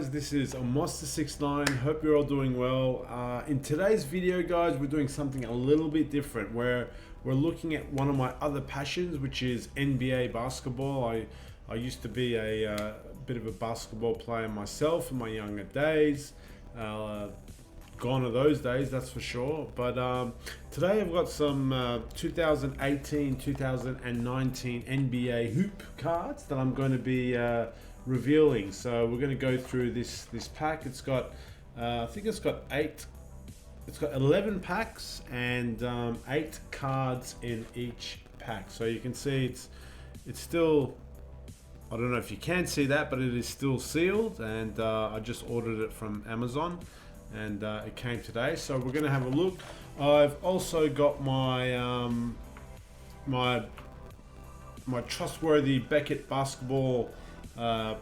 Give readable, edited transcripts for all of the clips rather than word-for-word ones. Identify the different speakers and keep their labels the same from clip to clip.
Speaker 1: guys, this is a Mozsta 69. Hope you're all doing well. In today's video guys, we're doing something a little bit different where we're looking at one of my other passions, which is NBA basketball. I used to be a bit of a basketball player myself in my younger days. Gone are those days, that's for sure. But today I've got some 2018-2019 NBA hoop cards that I'm going to be revealing. So we're going to go through this pack. It's got I think it's got 11 packs and 8 cards in each pack. So you can see it's still, I don't know if you can see that, but it is still sealed, and I just ordered it from Amazon and it came today. So we're going to have a look. I've also got my my trustworthy Beckett basketball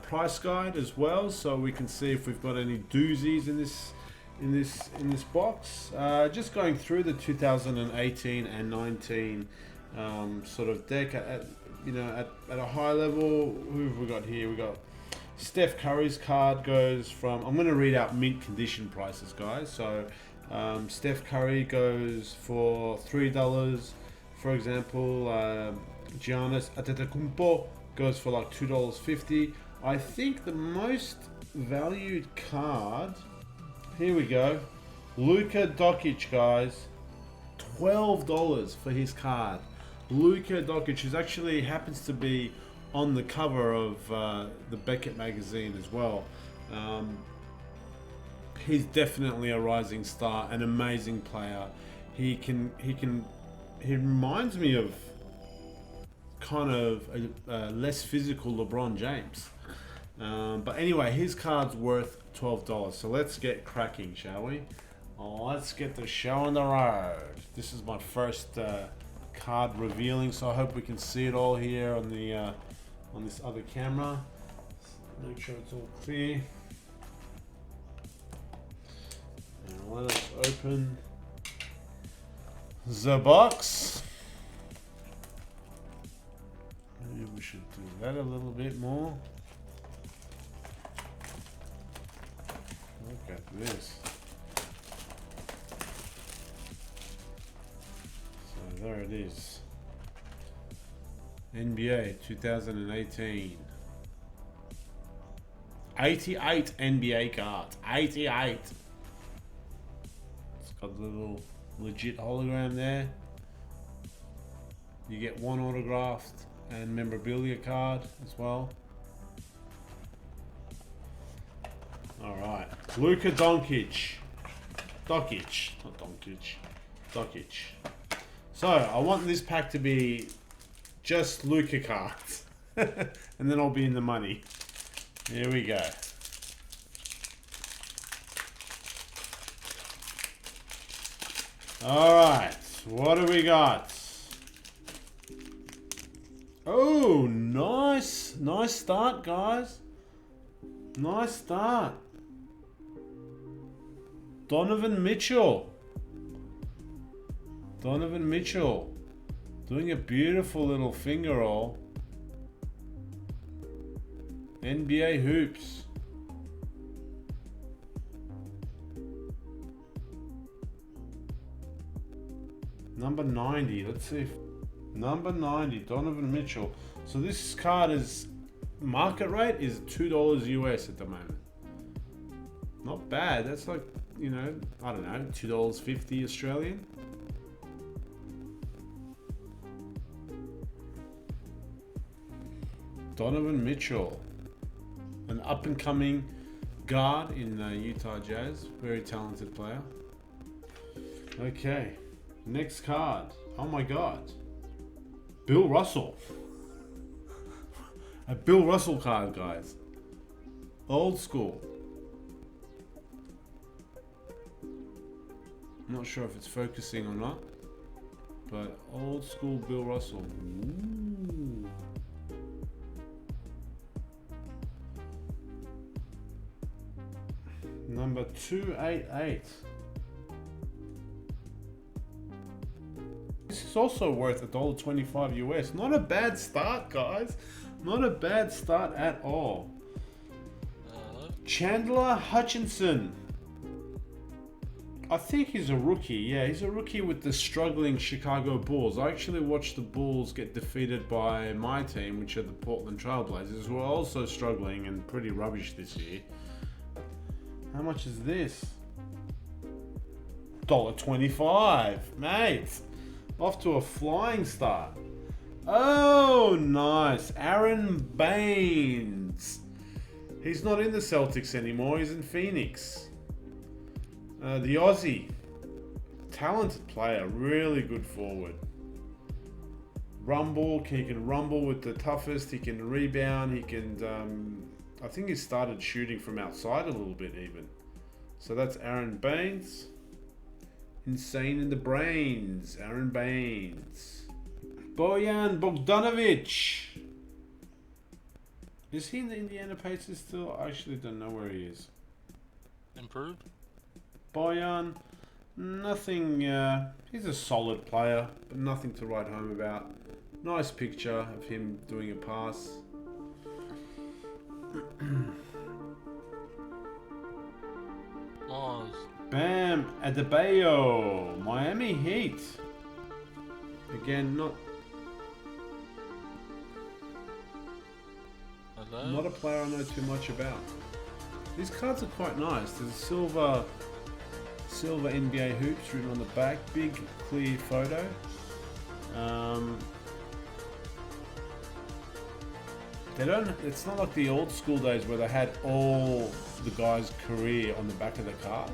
Speaker 1: price guide as well, so we can see if we've got any doozies in this box. Just going through the 2018 and 19 sort of deck at a high level. Who have we got here? We got Steph Curry's card goes from, I'm going to read out mint condition prices, guys. So Steph Curry goes for $3, for example. Giannis Antetokounmpo goes for like $2.50. I think the most valued card, here we go, Luka Doncic, guys, $12 for his card. Luka Doncic, who actually happens to be on the cover of the Beckett magazine as well. He's definitely a rising star, an amazing player. He reminds me of kind of a less physical LeBron James. But anyway, his card's worth $12. So let's get cracking, shall we? Let's get the show on the road. This is my first card revealing, so I hope we can see it all here on the on this other camera. Make sure it's all clear. And let us open the box. Maybe we should do that a little bit more. Look at this. So there it is. NBA 2018. 88 NBA cards. 88. It's got a little legit hologram there. You get one autographed and memorabilia card as well. Alright. Luka Doncic. Doncic. Not Doncic. Doncic. So I want this pack to be just Luka cards. And then I'll be in the money. Here we go. Alright, what do we got? Oh, nice. Nice start, guys. Nice start. Donovan Mitchell. Donovan Mitchell. Doing a beautiful little finger roll. NBA hoops. Number 90. Let's see if number 90, Donovan Mitchell. So this card is market rate is $2 US at the moment. Not bad. That's like, I don't know, $2.50 Australian. Donovan Mitchell, an up-and-coming guard in Utah Jazz. Very talented player. Okay, next card. Oh my God. Bill Russell. A Bill Russell card, guys. Old school. I'm not sure if it's focusing or not, but old school Bill Russell. Ooh. Number 288. This is also worth $1.25 US. Not a bad start, guys. Not a bad start at all. Chandler Hutchinson. I think he's a rookie. Yeah, he's a rookie with the struggling Chicago Bulls. I actually watched the Bulls get defeated by my team, which are the Portland Trailblazers, who are also struggling and pretty rubbish this year. How much is this? $1.25, mate. Off to a flying start. Oh, nice. Aaron Baines. He's not in the Celtics anymore. He's in Phoenix. The Aussie, talented player, really good forward. He can rumble with the toughest, he can rebound, he can, I think he started shooting from outside a little bit even. So that's Aaron Baines. Insane in the brains, Aaron Baines. Bojan Bogdanovic. Is he in the Indiana Pacers still? I actually don't know where he is.
Speaker 2: Improved?
Speaker 1: Bojan, nothing, he's a solid player, but nothing to write home about. Nice picture of him doing a pass.
Speaker 2: Mars.
Speaker 1: Bam Adebayo, Miami Heat. Again, not a player I know too much about. These cards are quite nice. There's a silver NBA hoops written on the back, big clear photo. It's not like the old school days where they had all the guy's career on the back of the card.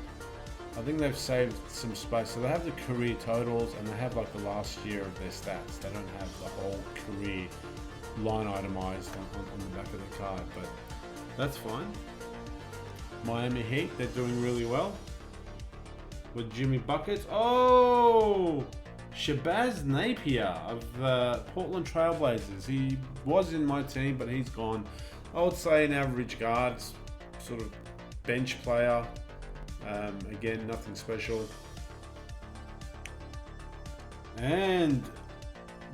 Speaker 1: I think they've saved some space. So they have the career totals and they have like the last year of their stats. They don't have the whole career line itemized on the back of the card, but that's fine. Miami Heat, they're doing really well. With Jimmy Buckets. Oh! Shabazz Napier of the Portland Trailblazers. He was in my team, but he's gone. I would say an average guard, sort of bench player. Again, nothing special. And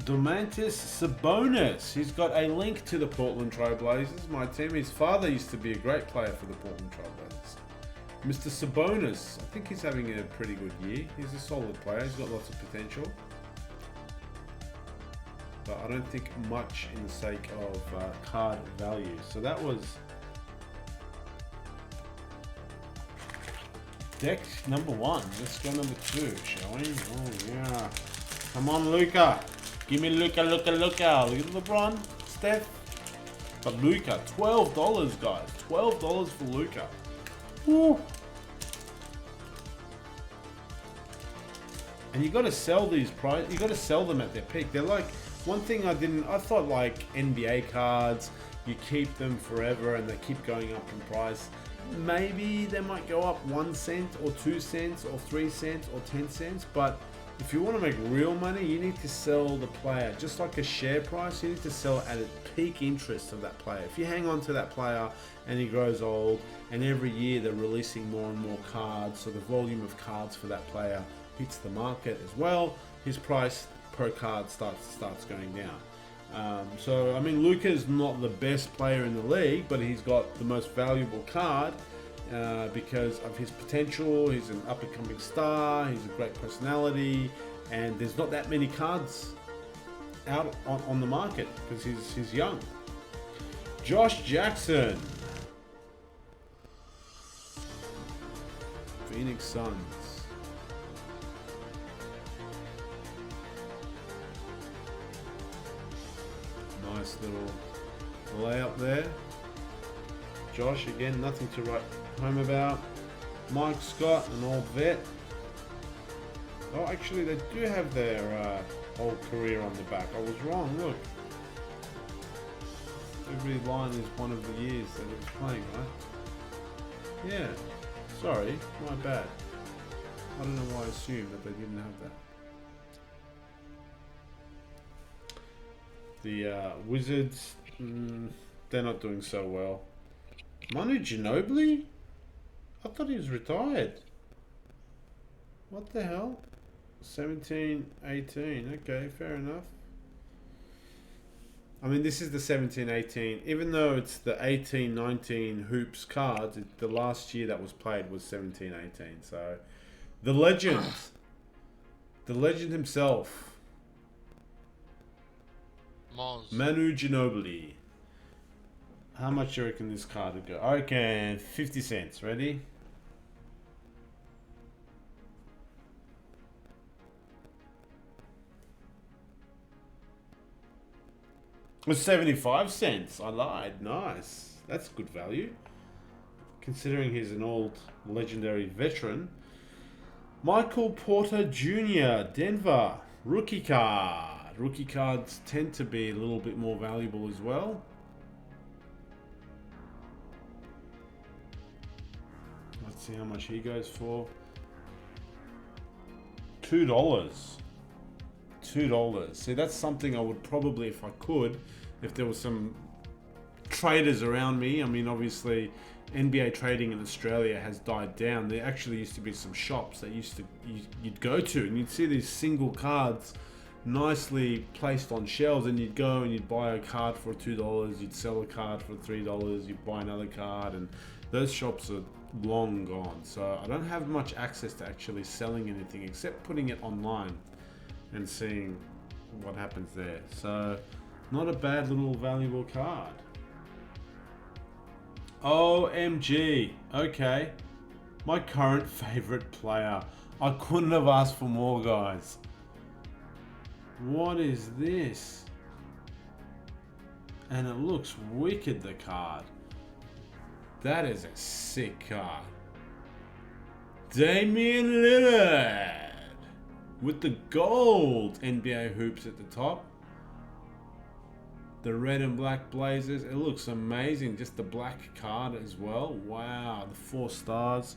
Speaker 1: Domantas Sabonis. He's got a link to the Portland Trailblazers, my team. His father used to be a great player for the Portland Trailblazers. Mr. Sabonis, I think he's having a pretty good year. He's a solid player. He's got lots of potential. But I don't think much in the sake of card value. So that was deck number 1. Let's go number 2, shall we? Oh, yeah. Come on, Luka. Give me Luka. Look at LeBron, Steph. But Luka, $12, guys. $12 for Luka. Woo. And you got to sell these prices. You got to sell them at their peak. They're like, one thing I thought like NBA cards, you keep them forever and they keep going up in price. Maybe they might go up 1 cent or 2 cents or 3 cents or 10 cents. But if you want to make real money, you need to sell the player. Just like a share price, you need to sell at a peak interest of that player. If you hang on to that player and he grows old, and every year they're releasing more and more cards, so the volume of cards for that player hits the market as well, his price per card starts going down. So, I mean, Luka's not the best player in the league, but he's got the most valuable card because of his potential. He's an up-and-coming star, he's a great personality, and there's not that many cards out on the market because he's young. Josh Jackson, Phoenix Suns. Nice little layup there. Josh, again, nothing to write home about. Mike Scott, an old vet. Oh, actually, they do have their whole career on the back. I was wrong, look. Every line is one of the years that he was playing, right? Yeah. Sorry, my bad. I don't know why I assumed that they didn't have that. The Wizards, they're not doing so well. Manu Ginobili? I thought he was retired. What the hell? 17, 18. Okay, fair enough. I mean, this is the 17-18. Even though it's the 18-19 hoops cards, the last year that was played was 17-18. So, the legend, the legend himself,
Speaker 2: Mozsta.
Speaker 1: Manu Ginobili. How much do you reckon this card would go? I reckon 50 cents. Ready? It was 75 cents. I lied. Nice. That's good value. Considering he's an old legendary veteran. Michael Porter Jr., Denver. Rookie card. Rookie cards tend to be a little bit more valuable as well. Let's see how much he goes for. $2. $2. See, that's something I would probably, if I could, if there was some traders around me. I mean, obviously, NBA trading in Australia has died down. There actually used to be some shops that you'd go to, and you'd see these single cards nicely placed on shelves, and you'd go and you'd buy a card for $2, you'd sell a card for $3, you'd buy another card, and those shops are long gone. So I don't have much access to actually selling anything except putting it online and seeing what happens there. So not a bad little valuable card. OMG. Okay. My current favorite player. I couldn't have asked for more, guys. What is this? And it looks wicked, the card. That is a sick card. Damian Lillard. With the gold NBA hoops at the top. The red and black blazers. It looks amazing. Just the black card as well. Wow. The 4 stars.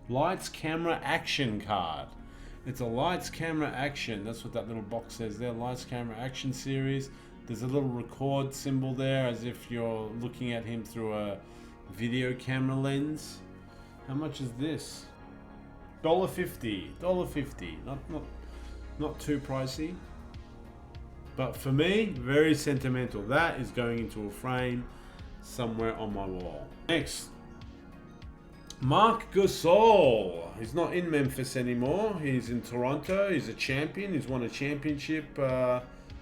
Speaker 1: Lights, camera, action card. It's a lights, camera, action. That's what that little box says there. Lights, camera, action series. There's a little record symbol there as if you're looking at him through a video camera lens. How much is this? $1.50. $1.50. Not too pricey. But for me, very sentimental. That is going into a frame somewhere on my wall. Next, Marc Gasol. He's not in Memphis anymore. He's in Toronto. He's a champion. He's won a championship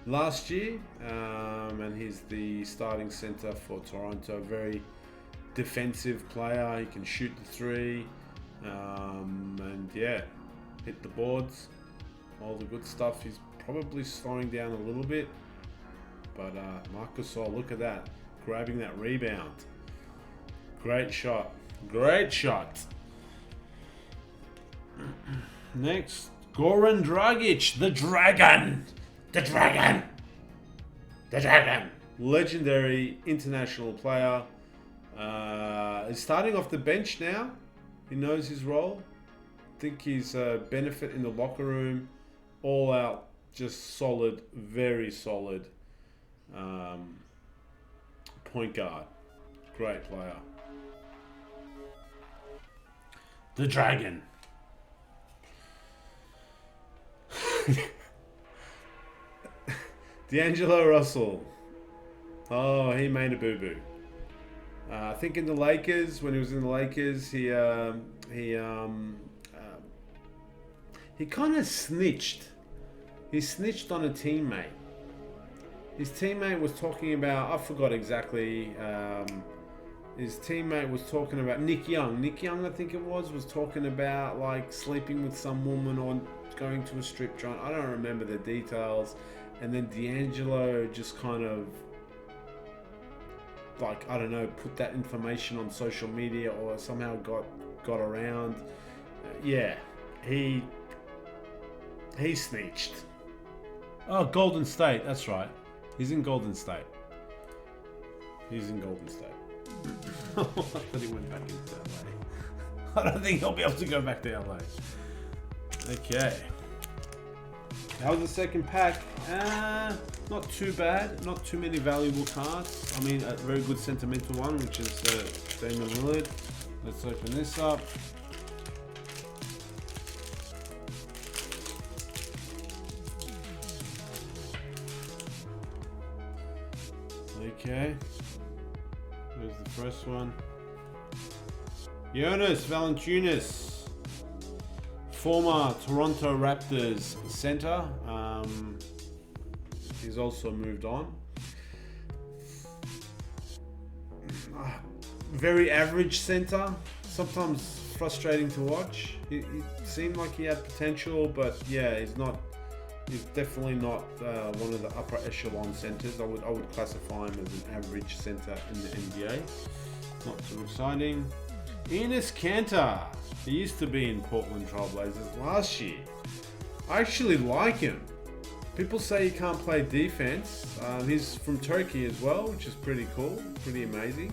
Speaker 1: last year. And he's the starting center for Toronto. Very defensive player. He can shoot the three. And yeah, hit the boards. All the good stuff. He's probably slowing down a little bit. But Marc Gasol, look at that. Grabbing that rebound. Great shot. Great shot. Next, Goran Dragic, the Dragon. The Dragon. The Dragon. Legendary international player. He's starting off the bench now. He knows his role. I think he's a benefit in the locker room. All out, just solid, very solid point guard. Great player. The Dragon. D'Angelo Russell. Oh, he made a boo-boo. I think in the Lakers, when he was in the Lakers, he kind of snitched. He snitched on a teammate. His teammate was talking about, I forgot exactly. His teammate was talking about Nick Young. Nick Young, I think it was talking about like sleeping with some woman or going to a strip joint. I don't remember the details. And then D'Angelo just kind of, like, I don't know, put that information on social media or somehow got around. Yeah, he snitched. Oh, Golden State, that's right. He's in Golden State. He's in Golden State. I thought he went back into LA. I don't think he'll be able to go back to LA. Okay. That was the second pack. Not too bad. Not too many valuable cards. I mean, a very good sentimental one, which is Damian Lillard. Let's open this up. Okay. Here's the first one. Jonas Valanciunas, former Toronto Raptors center. He's also moved on. Very average center. Sometimes frustrating to watch. He seemed like he had potential, but yeah, he's not. He's definitely not one of the upper echelon centers. I would classify him as an average center in the NBA. Not too exciting. Enes Kanter. He used to be in Portland Trailblazers last year. I actually like him. People say he can't play defense. He's from Turkey as well, which is pretty cool, pretty amazing.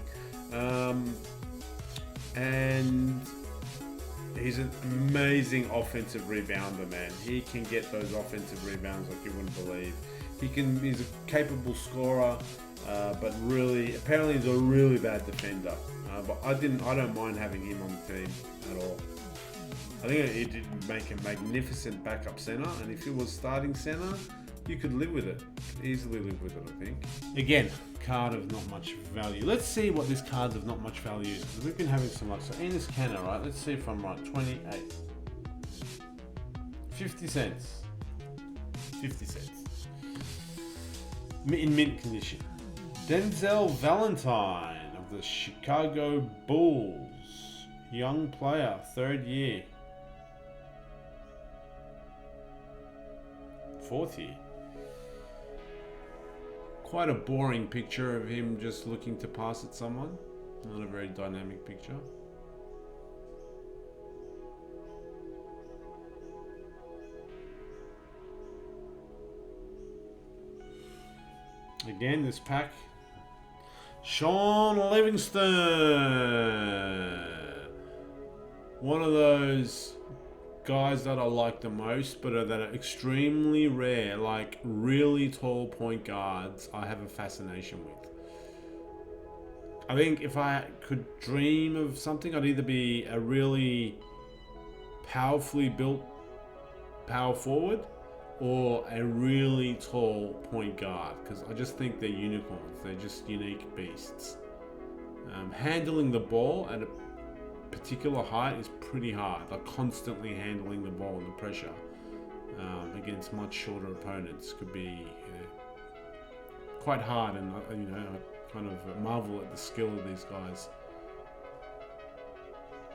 Speaker 1: And he's an amazing offensive rebounder, man. He can get those offensive rebounds like you wouldn't believe. He's a capable scorer, but apparently he's a really bad defender. But I don't mind having him on the team at all. I think it did make a magnificent backup center, and if he was starting center, you could live with it. Easily live with it, I think. Again, card of not much value. Let's see what this card's of not much value is, because we've been having some luck. So Enes Kanter, right? Let's see if I'm right. 28. 50 cents. 50 cents. In mint condition. Denzel Valentine of the Chicago Bulls. Young player, 3rd year. 4th year. Quite a boring picture of him just looking to pass at someone. Not a very dynamic picture. Again, this pack. Sean Livingston. One of those guys that I like the most, but that are extremely rare, like really tall point guards, I have a fascination with. I think if I could dream of something, I'd either be a really powerfully built power forward or a really tall point guard, because I just think they're unicorns. They're just unique beasts. Handling the ball at a particular height is pretty hard. Like constantly handling the ball under pressure against much shorter opponents could be quite hard, and I kind of marvel at the skill of these guys.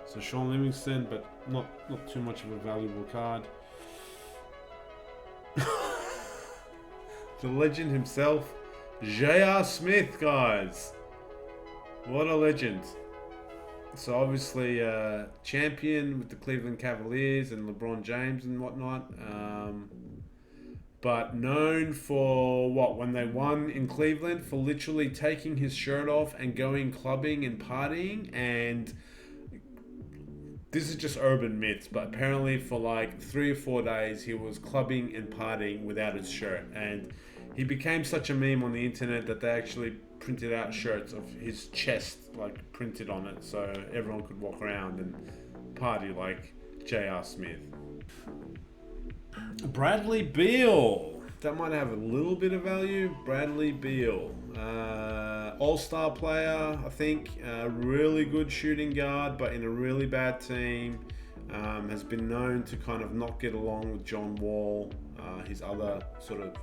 Speaker 1: So Sean Livingston, but not too much of a valuable card. The legend himself, J.R. Smith, guys. What a legend. So obviously champion with the Cleveland Cavaliers and LeBron James and whatnot. But known for when they won in Cleveland, for literally taking his shirt off and going clubbing and partying. And this is just urban myths, but apparently for like 3 or 4 days he was clubbing and partying without his shirt. And he became such a meme on the internet that they actually printed out shirts of his chest, like printed on it, so everyone could walk around and party like J.R. Smith. Bradley Beal. That might have a little bit of value. Bradley Beal. All-star player, I think. Really good shooting guard, but in a really bad team. Has been known to kind of not get along with John Wall, his other sort of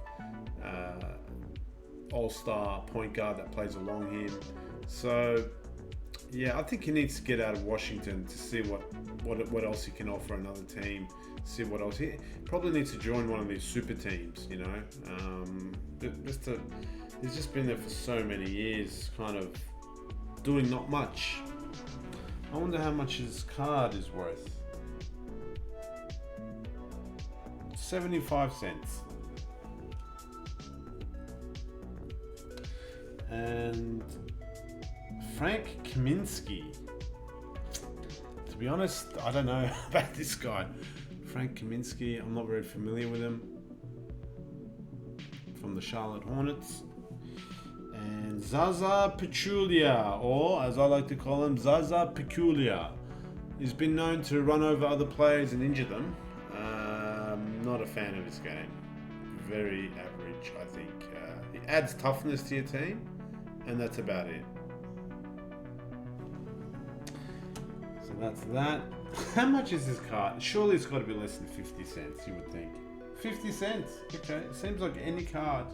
Speaker 1: all-star point guard that plays along him. So yeah, I think he needs to get out of Washington to see what else he can offer another team. See what else he probably needs to join one of these super teams. He's just been there for so many years, kind of doing not much. I wonder how much his card is worth. 75 cents. And Frank Kaminsky. To be honest, I don't know about this guy. Frank Kaminsky, I'm not very familiar with him. From the Charlotte Hornets. And Zaza Pachulia, or as I like to call him, Zaza Pachulia. He's been known to run over other players and injure them. Not a fan of his game. Very average, I think. It adds toughness to your team, and that's about it. So that's that. How much is this card? Surely it's got to be less than 50 cents, you would think. 50 cents. Okay, it seems like any card,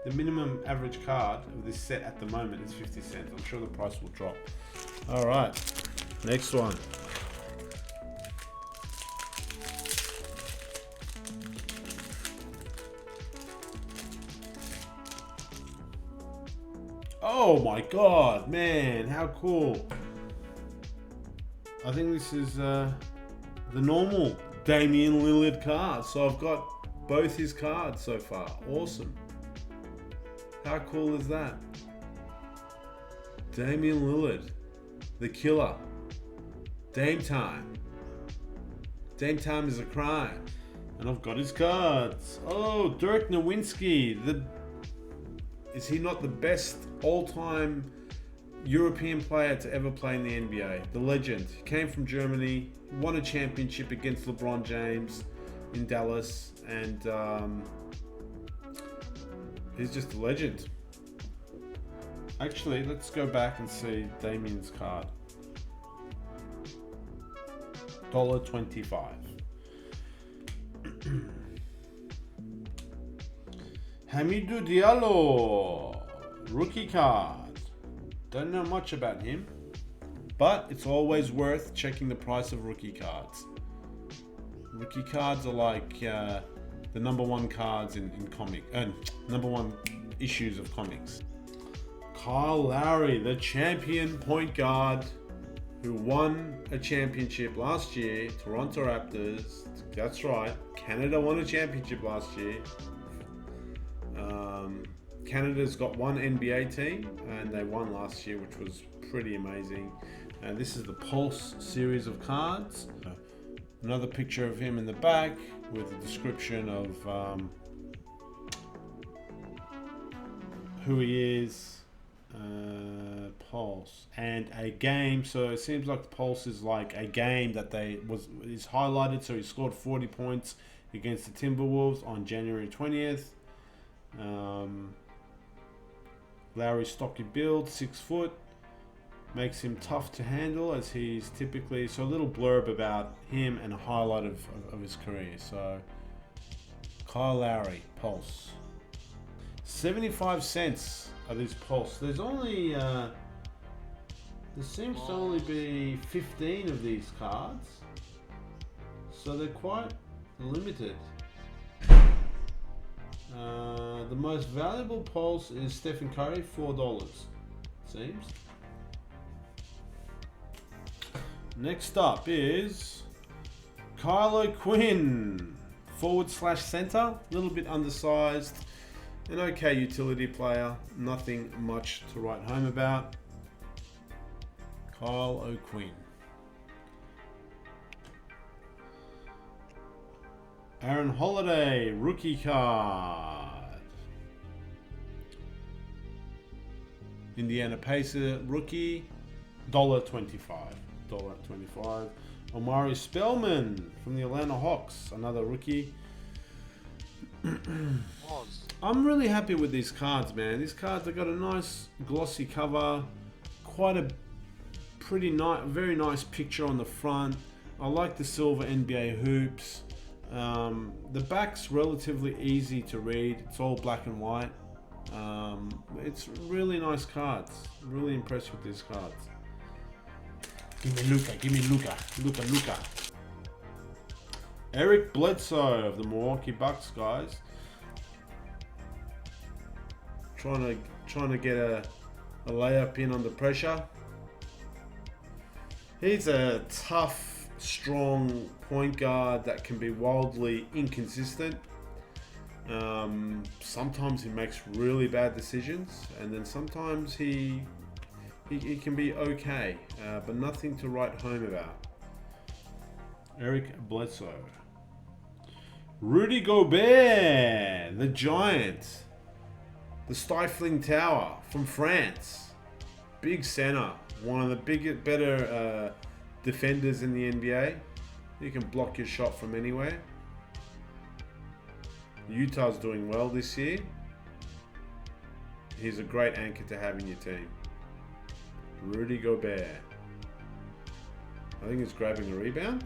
Speaker 1: the minimum average card of this set at the moment is 50 cents. I'm sure the price will drop. All right, next one. Oh my god, man, how cool. I think this is the normal Damian Lillard card. So I've got both his cards so far. Awesome. How cool is that? Damian Lillard, the killer. Dame time. Dame time is a crime. And I've got his cards. Oh, Dirk Nowitzki. Is he not the best all-time European player to ever play in the NBA? The legend. He came from Germany, won a championship against LeBron James in Dallas, and he's just a legend. Actually, let's go back and see Damian's card. $1.25. Hamidou Diallo, rookie card. Don't know much about him, but it's always worth checking the price of rookie cards. Rookie cards are like the number one cards in comic, number one issues of comics. Kyle Lowry, the champion point guard who won a championship last year, Toronto Raptors. That's right, Canada won a championship last year. Canada's got one NBA team and they won last year, which was pretty amazing. And this is the Pulse series of cards. Another picture of him in the back with a description of who he is, Pulse, and a game. So it seems like the Pulse is like a game that is highlighted. So he scored 40 points against the Timberwolves on January 20th. Lowry's stocky build, 6 foot, makes him tough to handle as he's typically, so a little blurb about him and a highlight of his career. So Kyle Lowry, Pulse. 75 cents are these Pulse. There's only, there seems to only be 15 of these cards. So they're quite limited. The most valuable Pulse is Stephen Curry, $4, seems. Next up is Kylo Quinn, forward/center, a little bit undersized, an okay utility player, nothing much to write home about. Kyle O'Quinn. Aaron Holiday, rookie card. Indiana Pacers rookie, $1.25. Omari Spellman from the Atlanta Hawks, another rookie. I'm really happy with these cards, man. These cards have got a nice glossy cover, quite a very nice picture on the front. I like the silver NBA hoops. The back's relatively easy to read. It's all black and white. It's really nice cards. I'm really impressed with these cards. Give me Luka. Luka. Eric Bledsoe of the Milwaukee Bucks, guys. Trying to get a layup in under pressure. He's a tough, strong point guard that can be wildly inconsistent. Sometimes he makes really bad decisions, and then sometimes he can be okay, but nothing to write home about. Eric Bledsoe. Rudy Gobert, the Giant, the Stifling Tower from France. Big center, one of the better defenders in the NBA. He can block your shot from anywhere. Utah's doing well this year. He's a great anchor to have in your team. Rudy Gobert. I think he's grabbing a rebound.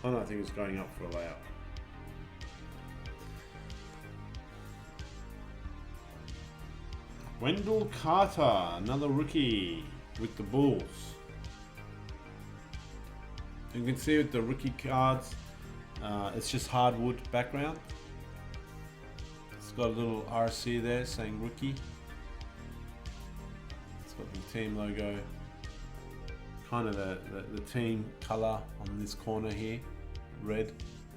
Speaker 1: Oh no, I think it's going up for a layup. Wendell Carter, another rookie with the Bulls. You can see with the rookie cards, it's just hardwood background. It's got a little RC there saying rookie. It's got the team logo, kind of the team color on this corner here, red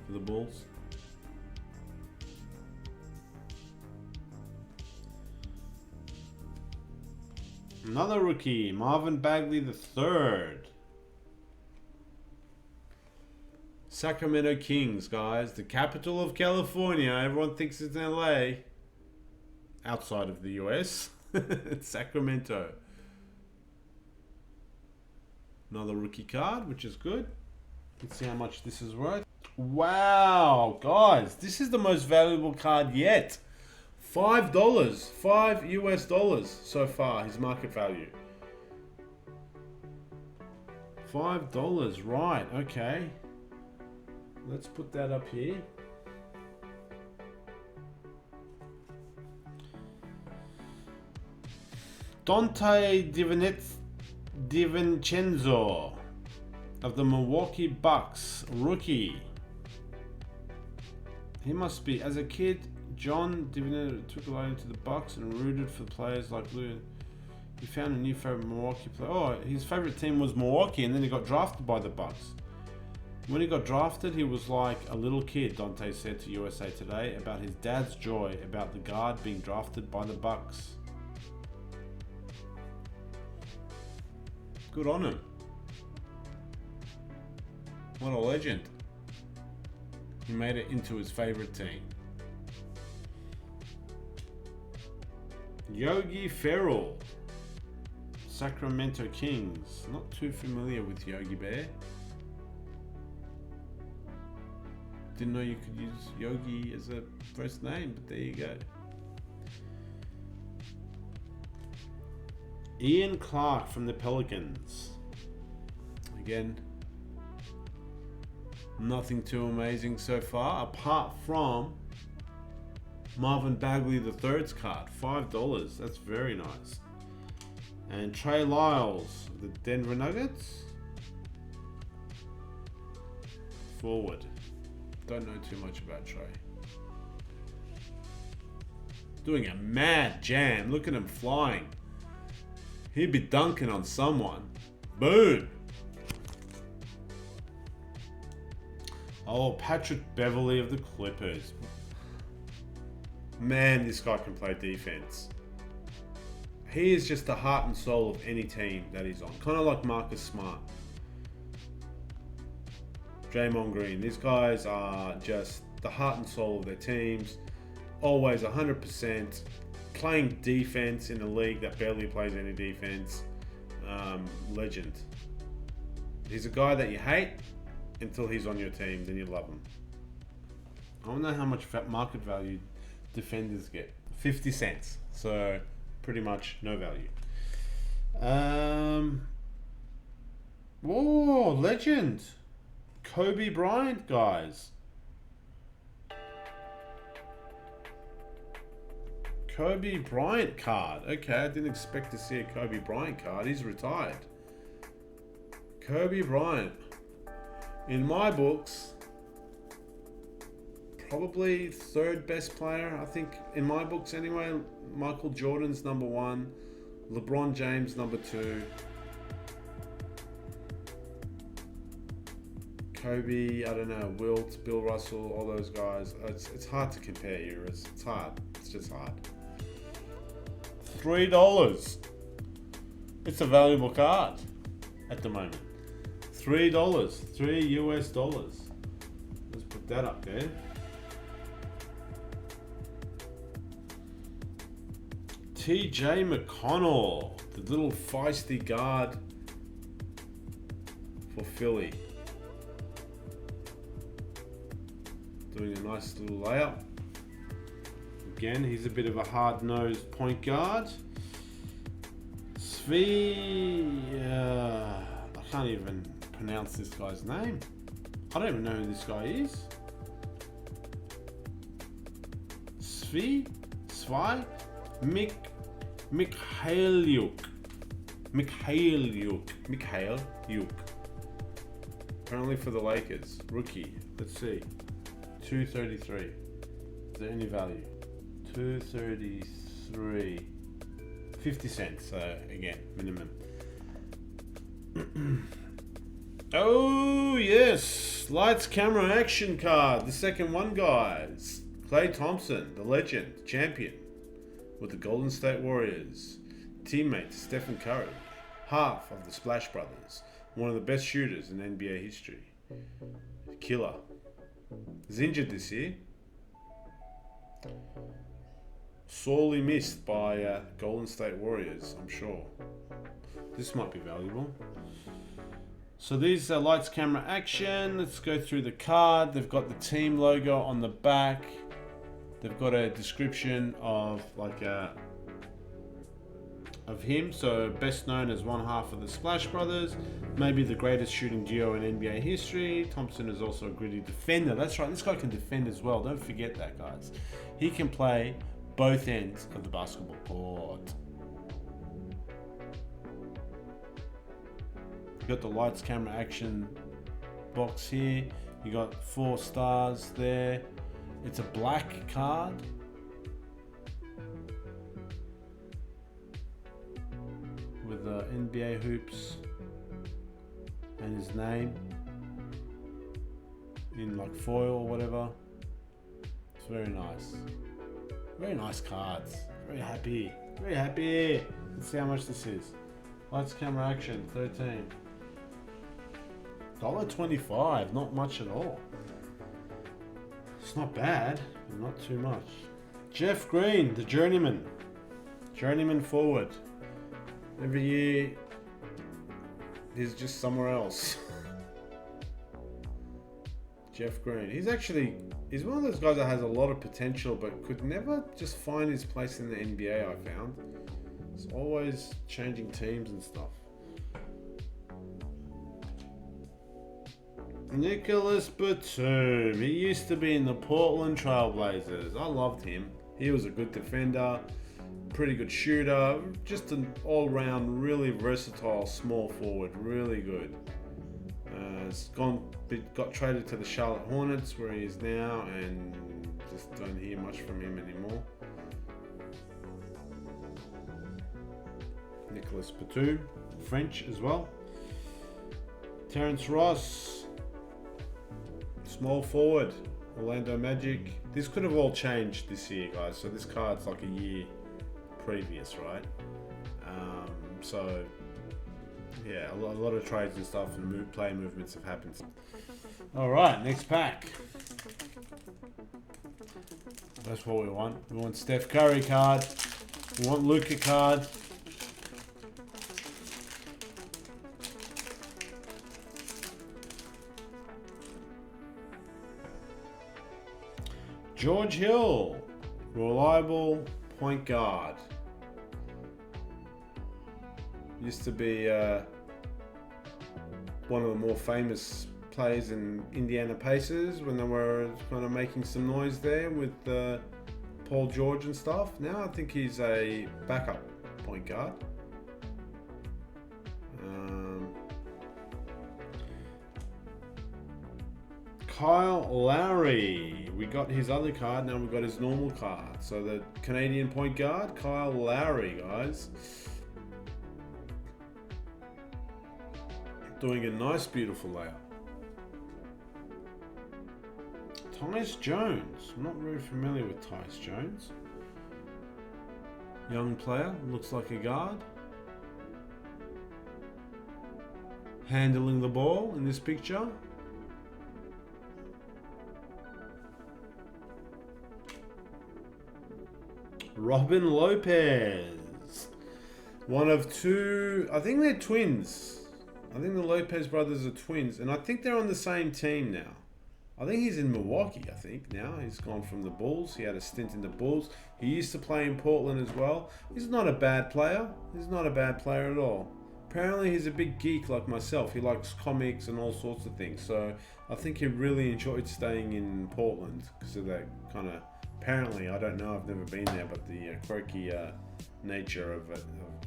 Speaker 1: for the Bulls. Another rookie, Marvin Bagley III. Sacramento Kings, guys. The capital of California. Everyone thinks it's in LA. Outside of the US. It's Sacramento. Another rookie card, which is good. Let's see how much this is worth. Wow, guys. This is the most valuable card yet. $5, $5 US so far, his market value. $5, right, okay. Let's put that up here. Dante DiVincenzo of the Milwaukee Bucks, rookie. He must be, as a kid, John DiVincenzo took a liking to the Bucks and rooted for players like Lou. He found a new favorite Milwaukee player. Oh, his favorite team was Milwaukee, and then he got drafted by the Bucks. When he got drafted, he was like a little kid, Dante said to USA Today about his dad's joy about the guard being drafted by the Bucks. Good on him. What a legend. He made it into his favorite team. Yogi Ferrell, Sacramento Kings. Not too familiar with Yogi Bear. Didn't know you could use Yogi as a first name, but there you go. Ian Clark from the Pelicans. Again, nothing too amazing so far, apart from Marvin Bagley III's card, $5. That's very nice. And Trey Lyles, the Denver Nuggets. Forward. Don't know too much about Trey. Doing a mad jam. Look at him flying. He'd be dunking on someone. Boom. Oh, Patrick Beverley of the Clippers. Man, this guy can play defense. He is just the heart and soul of any team that he's on. Kind of like Marcus Smart. Draymond Green. These guys are just the heart and soul of their teams. Always 100%. Playing defense in a league that barely plays any defense. Legend. He's a guy that you hate until he's on your team, then you love him. I don't know how much market value defenders get. 50 cents. So pretty much no value. Whoa, legend. Kobe Bryant, guys. Kobe Bryant card. Okay, I didn't expect to see a Kobe Bryant card. He's retired. Kobe Bryant. In my books, probably third best player. I think in my books anyway. Michael Jordan's number 1. LeBron James number 2. Kobe, I don't know, Wilt, Bill Russell, all those guys. It's hard to compare eras. It's hard. It's just hard. $3. It's a valuable card at the moment. $3. $3 US. Let's put that up there. TJ McConnell, the little feisty guard for Philly. Doing a nice little layup. again. He's a bit of a hard-nosed point guard. I can't even pronounce this guy's name. I don't even know who this guy is. Mikhail Yuk. Apparently for the Lakers. Rookie. Let's see. 233. Is there any value? 233. 50 cents. So again, minimum. Oh yes, lights, camera, action card. The second one, guys. Klay Thompson, the legend, champion with the Golden State Warriors. Teammate Stephen Curry, half of the Splash Brothers, one of the best shooters in NBA history. Killer. Is injured this year. Sorely missed by Golden State Warriors, I'm sure. This might be valuable. So these are lights, camera, action. Let's go through the card. They've got the team logo on the back. They've got a description of of him. So best known as one half of the Splash Brothers, maybe the greatest shooting duo in NBA history. Thompson is also a gritty defender. That's right. This guy can defend as well. Don't forget that, guys. He can play both ends of the basketball court. You got the lights, camera, action box here. You got 4 stars there. It's a black card. With the NBA hoops and his name in like foil or whatever. It's very nice. Very nice cards. Very happy. Very happy. Let's see how much this is. Lights, camera, action, 13. $1.25, not much at all. It's not bad, but not too much. Jeff Green, the journeyman. Journeyman forward. Every year, he's just somewhere else. Jeff Green. He's one of those guys that has a lot of potential, but could never just find his place in the NBA, I found. He's always changing teams and stuff. Nicholas Batum. He used to be in the Portland Trailblazers. I loved him. He was a good defender, pretty good shooter, just an all-round, really versatile small forward. Really good. Got traded to the Charlotte Hornets, where he is now, and just don't hear much from him anymore. Nicholas Batum, French as well. Terrence Ross, small forward, Orlando Magic. This could have all changed this year, guys. So this card's like a year previous, right? So yeah, a lot of trades and stuff and player movements have happened. All right, next pack. That's what we want. We want Steph Curry card. We want Luka card. George Hill, reliable point guard. Used to be one of the more famous players in Indiana Pacers when they were kind of making some noise there with Paul George and stuff. Now I think he's a backup point guard. Kyle Lowry. We got his other card, now we've got his normal card. So the Canadian point guard, Kyle Lowry, guys. Doing a nice, beautiful layout. Tyus Jones. I'm not very familiar with Tyus Jones. Young player, looks like a guard. Handling the ball in this picture. Robin Lopez. One of 2, I think they're twins. I think the Lopez brothers are twins, and I think they're on the same team now. I think he's in Milwaukee, I think, now. He's gone from the Bulls. He had a stint in the Bulls. He used to play in Portland as well. He's not a bad player. He's not a bad player at all. Apparently, he's a big geek like myself. He likes comics and all sorts of things. So, I think he really enjoyed staying in Portland because of that kind of... Apparently, I don't know. I've never been there, but the quirky nature of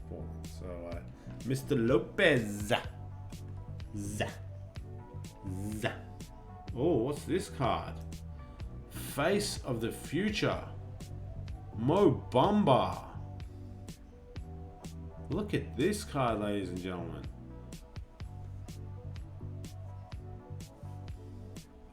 Speaker 1: Portland. So, Mr. Lopez. Oh, what's this card? Face of the Future. Mo Bamba. Look at this card, ladies and gentlemen.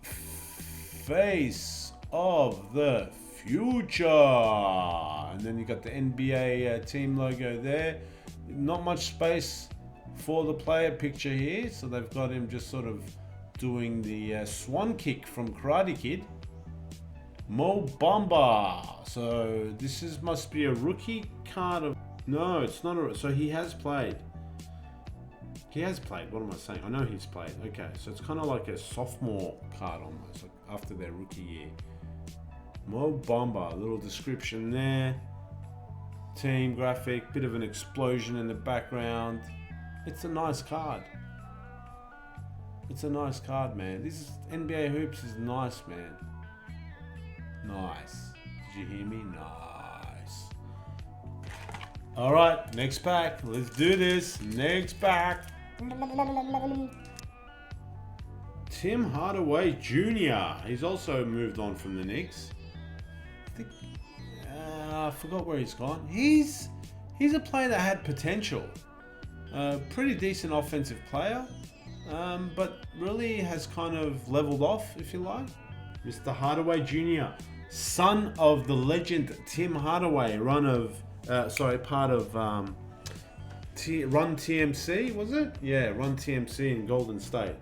Speaker 1: Face of the Future. And then you got the NBA team logo there. Not much space for the player picture here. So they've got him just sort of doing the swan kick from Karate Kid. Mo Bamba. So this must be a rookie card of... No, it's not a... So he has played. He has played. What am I saying? I know he's played. Okay, so it's kind of like a sophomore card almost, like after their rookie year. Mo Bamba. A little description there. Team graphic. Bit of an explosion in the background. It's a nice card. It's a nice card, man. This is NBA Hoops is nice, man. Nice. Did you hear me? Nice. All right, next pack. Let's do this. Next pack. Tim Hardaway Jr. He's also moved on from the Knicks. I forgot where he's gone. He's a player that had potential. Pretty decent offensive player. But really has kind of leveled off, if you like. Mr. Hardaway Jr., son of the legend Tim Hardaway, part of Run TMC, was it? Yeah, Run TMC in Golden State.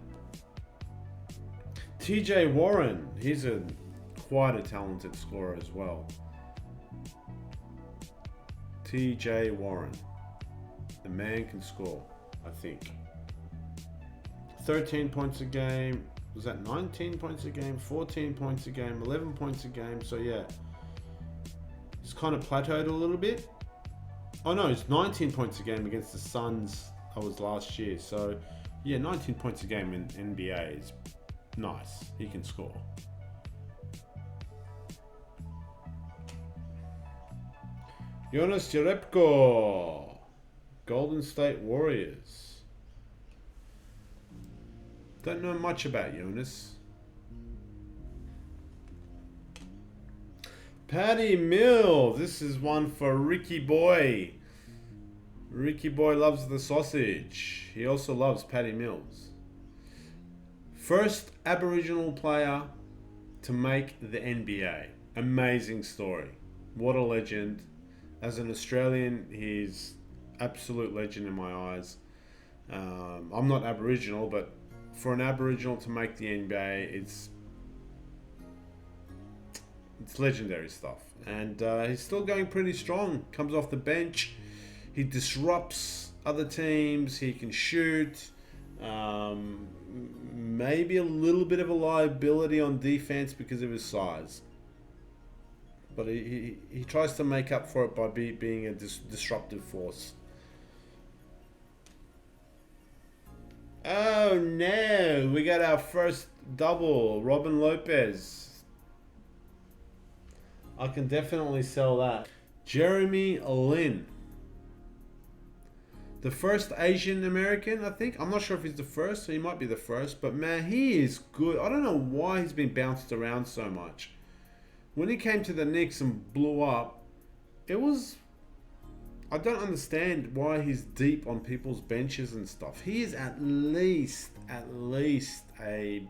Speaker 1: TJ Warren, he's quite a talented scorer as well. TJ Warren, the man can score, I think. 13 points a game. Was that 19 points a game? 14 points a game? 11 points a game? So yeah, it's kind of plateaued a little bit. Oh no, it's 19 points a game against the Suns. That was last year. So yeah, 19 points a game in NBA is nice. He can score. Jonas Jerebko, Golden State Warriors. Don't know much about Jonas. Patty Mills. This is one for Ricky Boy. Ricky Boy loves the sausage. He also loves Patty Mills. First Aboriginal player to make the NBA. Amazing story. What a legend. As an Australian, he's absolute legend in my eyes. I'm not Aboriginal, but for an Aboriginal to make the NBA, it's legendary stuff. And he's still going pretty strong. Comes off the bench. He disrupts other teams. He can shoot. Maybe a little bit of a liability on defense because of his size. But he tries to make up for it by being a disruptive force. Oh no, we got our first double, Robin Lopez. I can definitely sell that. Jeremy Lin. The first Asian American, I think. I'm not sure if he's the first, so he might be the first. But man, he is good. I don't know why he's been bounced around so much. When he came to the Knicks and blew up, it was... I don't understand why he's deep on people's benches and stuff. He is at least a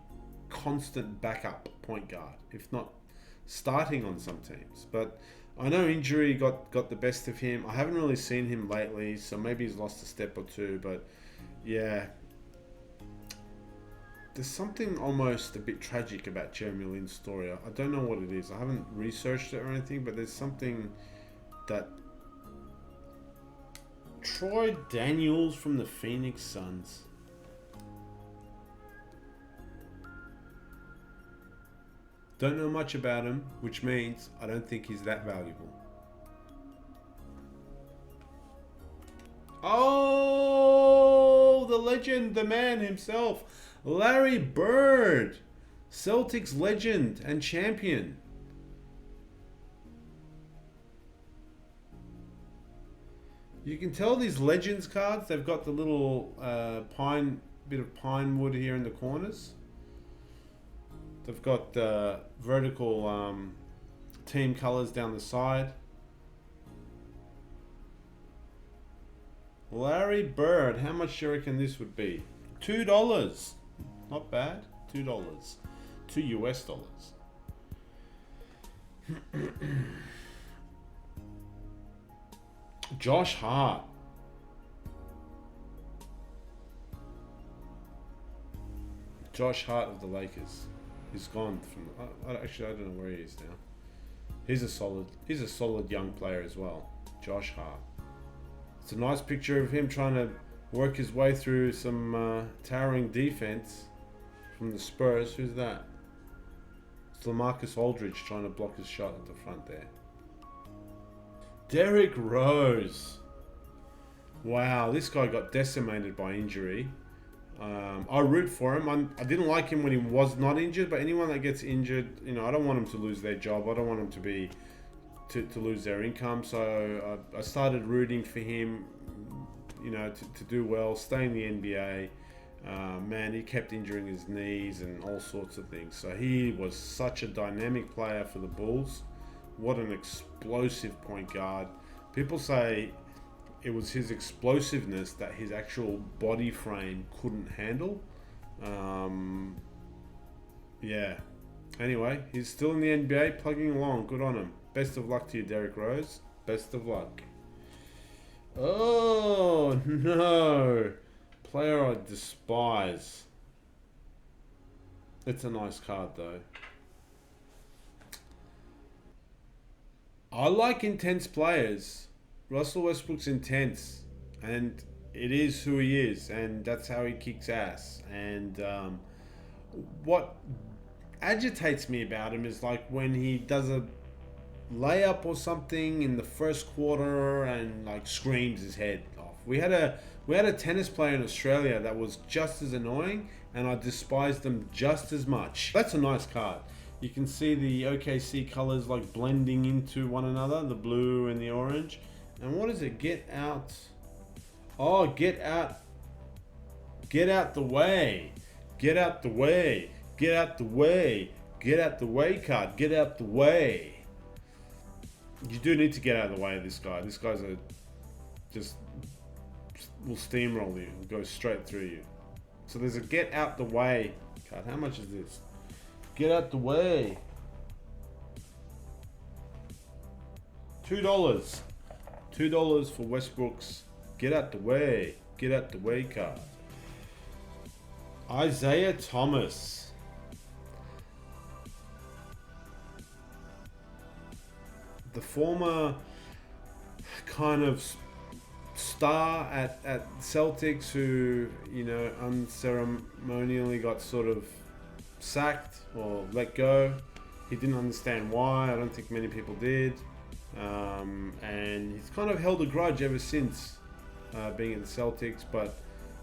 Speaker 1: constant backup point guard, if not starting on some teams. But I know injury got the best of him. I haven't really seen him lately, so maybe he's lost a step or two. But yeah, there's something almost a bit tragic about Jeremy Lin's story. I don't know what it is. I haven't researched it or anything, but there's something that... Troy Daniels from the Phoenix Suns. Don't know much about him, which means I don't think he's that valuable. Oh, the legend, the man himself, Larry Bird, Celtics legend and champion. You can tell these Legends cards, they've got the little bit of pine wood here in the corners. They've got vertical team colors down the side. Larry Bird, how much do you reckon this would be? $2. Not bad. $2. $2 US. Josh Hart. Josh Hart of the Lakers. He's gone from. Actually, I don't know where he is now. He's a solid young player as well. Josh Hart. It's a nice picture of him trying to work his way through some towering defense from the Spurs. Who's that? It's LaMarcus Aldridge trying to block his shot at the front there. Derrick Rose. Wow, this guy got decimated by injury. I root for him. I didn't like him when he was not injured, but anyone that gets injured, you know, I don't want them to lose their job. I don't want them to lose their income. So I started rooting for him, you know, to do well, stay in the NBA. Man, he kept injuring his knees and all sorts of things. So he was such a dynamic player for the Bulls. What an explosive point guard. People say it was his explosiveness that his actual body frame couldn't handle. Yeah. Anyway, he's still in the NBA, plugging along. Good on him. Best of luck to you, Derrick Rose. Best of luck. Oh, no. Player I despise. It's a nice card, though. I like intense players. Russell Westbrook's intense, and it is who he is, and that's how he kicks ass. And what agitates me about him is like when he does a layup or something in the first quarter and like screams his head off. We had a tennis player in Australia that was just as annoying, and I despised them just as much. That's a nice card. You can see the OKC colors like blending into one another, the blue and the orange. And what is it? Get out. Oh, get out. Get out the way. Get out the way. Get out the way. Get out the way card. Get out the way. You do need to get out of the way of this guy. This guy's just will steamroll you and go straight through you. So there's a get out the way card. How much is this? Get out the way. $2. $2 for Westbrook's get out the way. Get out the way card. Isaiah Thomas. The former kind of star at Celtics who, you know, unceremonially got sort of sacked or let go. He didn't understand why. I don't think many people did. And he's kind of held a grudge ever since being in the Celtics, but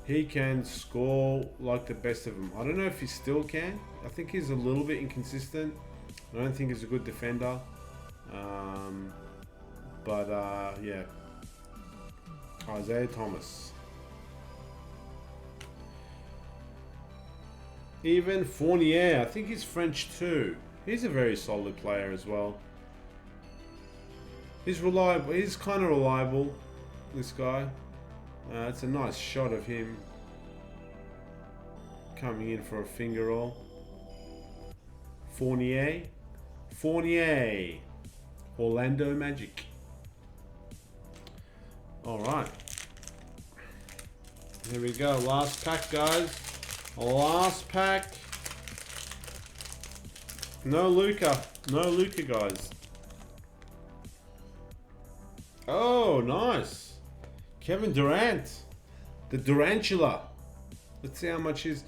Speaker 1: he can score like the best of them. I don't know if he still can. I think he's a little bit inconsistent. I don't think he's a good defender. Yeah. Isaiah Thomas. Even Fournier, I think he's French too. He's a very solid player as well. He's reliable. He's kind of reliable, this guy. It's a nice shot of him coming in for a finger roll. Fournier. Orlando Magic. Alright. Here we go. Last pack, guys. Last pack. No Luka. No Luka, guys. Oh, nice. Kevin Durant. The Durantula. Let's see how much is.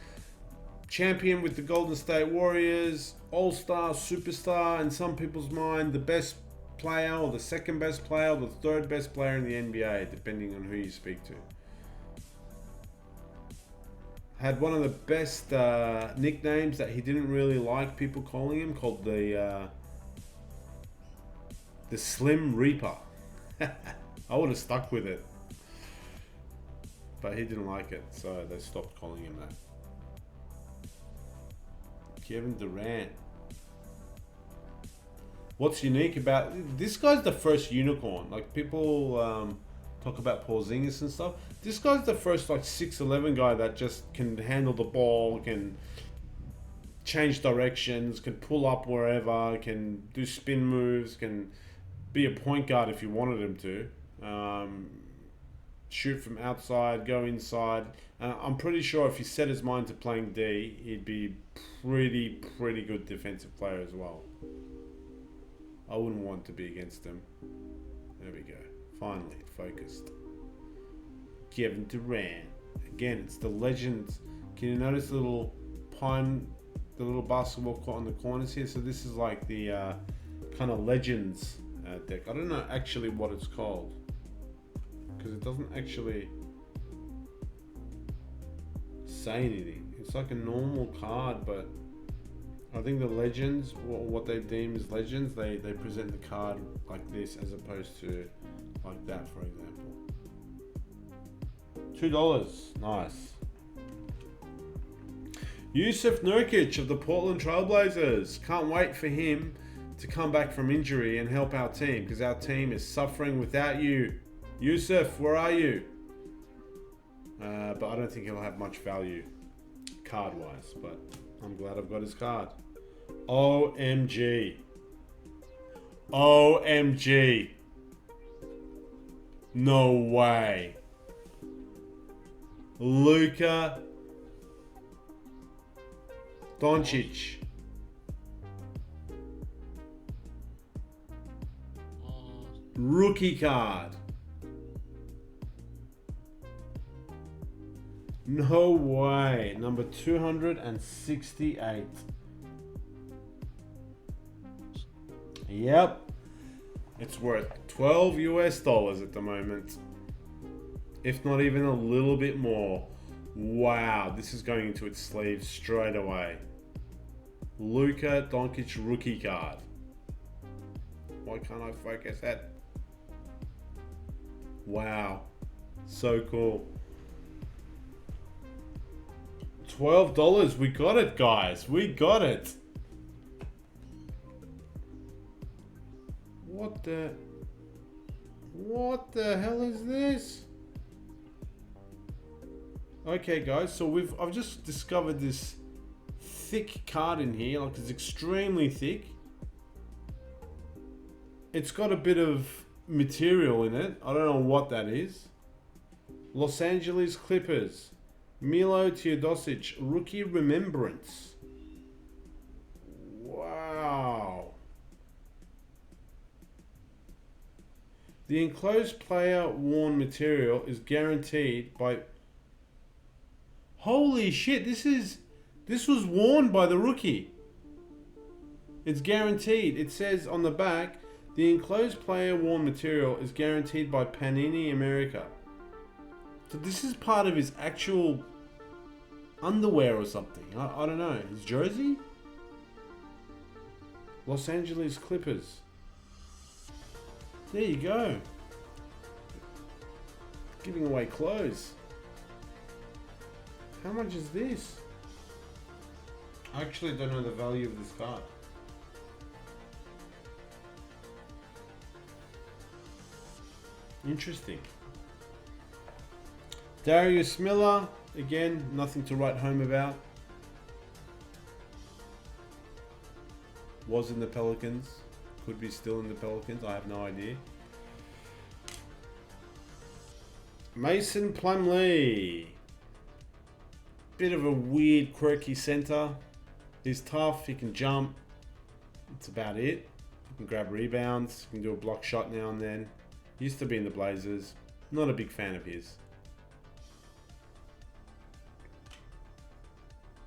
Speaker 1: champion with the Golden State Warriors, all-star, superstar, in some people's mind, the best player or the second best player or the third best player in the NBA, depending on who you speak to. Had one of the best nicknames that he didn't really like people calling him, called the Slim Reaper. I would have stuck with it, but he didn't like it, so they stopped calling him that. Kevin Durant. What's unique about this guy's the first unicorn? Like people talk about Porzingis and stuff. This guy's the first like 6'11" guy that just can handle the ball, can change directions, can pull up wherever, can do spin moves, can be a point guard if you wanted him to. Shoot from outside, go inside. I'm pretty sure if he set his mind to playing D, he'd be pretty good defensive player as well. I wouldn't want to be against him. There we go. Finally, focused. Kevin Durant. Again, it's the Legends. Can you notice the little the little basketball court on the corners here? So this is like the kind of Legends deck. I don't know actually what it's called, because it doesn't actually say anything. It's like a normal card, but I think the Legends, what they deem as Legends, they present the card like this as opposed to like that, for example. $2. Nice. Yusuf Nurkic of the Portland Trailblazers. Can't wait for him to come back from injury and help our team, because our team is suffering without you. Yusuf, where are you? But I don't think he'll have much value card-wise, but I'm glad I've got his card. OMG. OMG. No way. Luka Doncic. Rookie card. No way. Number 268. Yep. It's worth $12 US at the moment. If not even a little bit more. Wow. This is going into its sleeve straight away. Luka Doncic rookie card. Why can't I focus that? Wow. So cool. $12. We got it, guys. We got it. What the hell is this? Okay, guys. So I've just discovered this thick card in here. Like, it's extremely thick. It's got a bit of material in it. I don't know what that is. Los Angeles Clippers. Milo Teodosic, rookie remembrance. Wow. The enclosed player worn material is guaranteed by... Holy shit, this was worn by the rookie. It's guaranteed. It says on the back, the enclosed player worn material is guaranteed by Panini America. So this is part of his actual underwear or something. I don't know. His jersey? Los Angeles Clippers. There you go. Giving away clothes. How much is this? I actually don't know the value of this card. Interesting. Darius Miller, again, nothing to write home about. Was in the Pelicans, could be still in the Pelicans, I have no idea. Mason Plumlee. Bit of a weird, quirky center. He's tough, he can jump. That's about it. He can grab rebounds, he can do a block shot now and then. He used to be in the Blazers. Not a big fan of his.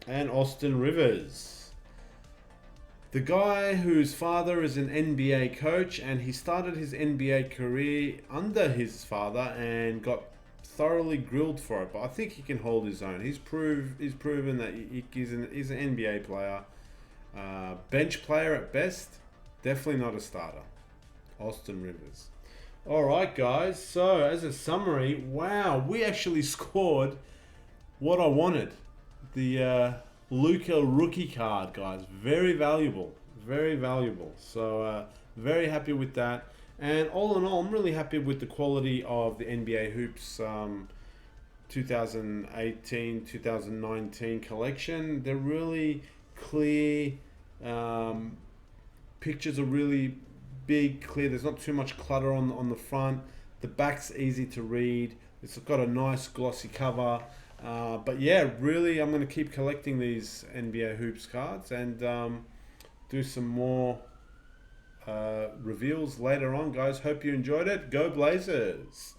Speaker 1: and Austin Rivers. The guy whose father is an NBA coach, and he started his NBA career under his father and got thoroughly grilled for it. But I think he can hold his own. He's proven that he's an NBA player, bench player at best, definitely not a starter. Austin Rivers. All right, guys. So as a summary, wow, we actually scored what I wanted. The Luka rookie card, guys. Very valuable. Very valuable. So very happy with that. And all in all, I'm really happy with the quality of the NBA Hoops 2018-2019 collection. They're really clear. Pictures are really big, clear. There's not too much clutter on the front. The back's easy to read. It's got a nice glossy cover. But yeah, really, I'm going to keep collecting these NBA Hoops cards and do some more reveals later on, guys. Hope you enjoyed it. Go Blazers!